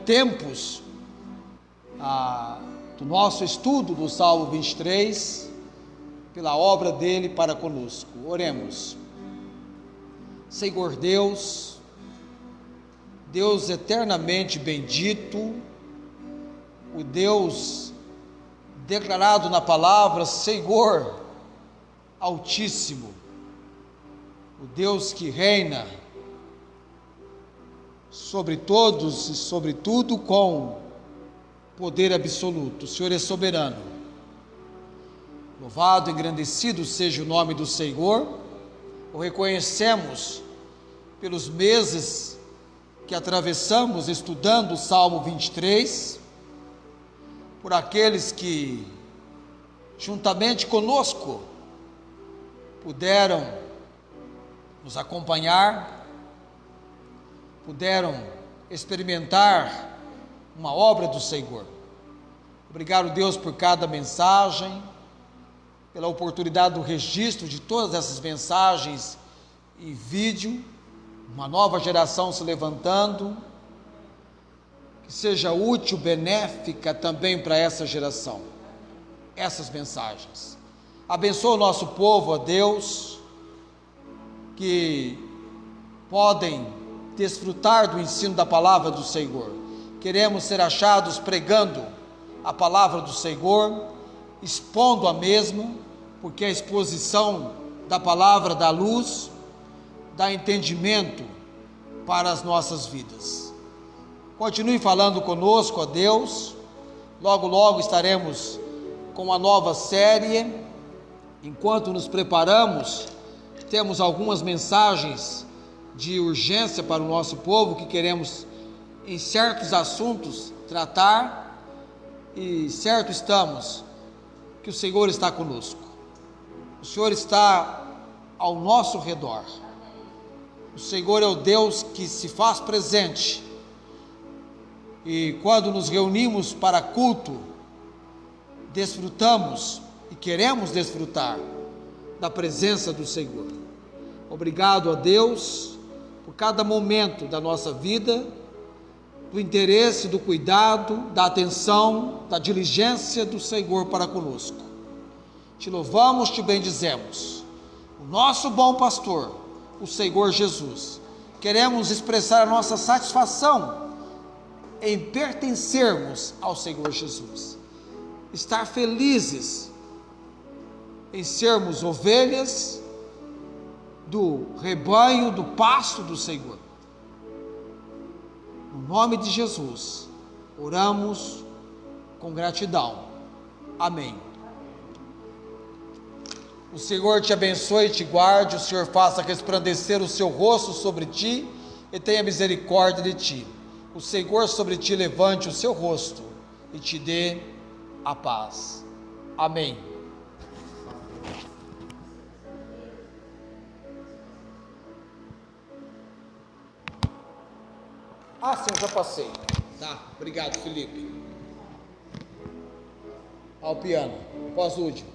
tempos do nosso estudo do Salmo 23, pela obra dele para conosco. Oremos. Senhor Deus, Deus eternamente bendito, o Deus declarado na palavra Senhor Altíssimo, o Deus que reina sobre todos e sobre tudo com poder absoluto. O Senhor é soberano. Louvado e engrandecido seja o nome do Senhor. O reconhecemos pelos meses que atravessamos estudando o Salmo 23, por aqueles que, juntamente conosco, puderam nos acompanhar, puderam experimentar uma obra do Senhor. Obrigado, Deus, por cada mensagem, pela oportunidade do registro de todas essas mensagens e vídeo, uma nova geração se levantando, que seja útil, benéfica também para essa geração, essas mensagens. Abençoa o nosso povo, ó Deus, que podem desfrutar do ensino da palavra do Senhor. Queremos ser achados pregando a palavra do Senhor, expondo a mesma, porque a exposição da palavra dá luz, dá entendimento para as nossas vidas. Continue falando conosco, ó Deus. Logo, logo estaremos com uma nova série. Enquanto nos preparamos, temos algumas mensagens de urgência para o nosso povo que queremos, em certos assuntos, tratar, e certo estamos que o Senhor está conosco. O Senhor está ao nosso redor. O Senhor é o Deus que se faz presente. E quando nos reunimos para culto, desfrutamos e queremos desfrutar da presença do Senhor. Obrigado a Deus por cada momento da nossa vida, do interesse, do cuidado, da atenção, da diligência do Senhor para conosco. Te louvamos, te bendizemos. O nosso bom pastor, o Senhor Jesus. Queremos expressar a nossa satisfação em pertencermos ao Senhor Jesus. Estar felizes em sermos ovelhas do rebanho, do pasto do Senhor. No nome de Jesus, oramos com gratidão. Amém. O Senhor te abençoe e te guarde, o Senhor faça resplandecer o seu rosto sobre ti e tenha misericórdia de ti. O Senhor sobre ti levante o seu rosto e te dê a paz. Amém. Sim, eu já passei. Tá, obrigado, Felipe. Ao piano, pós-último.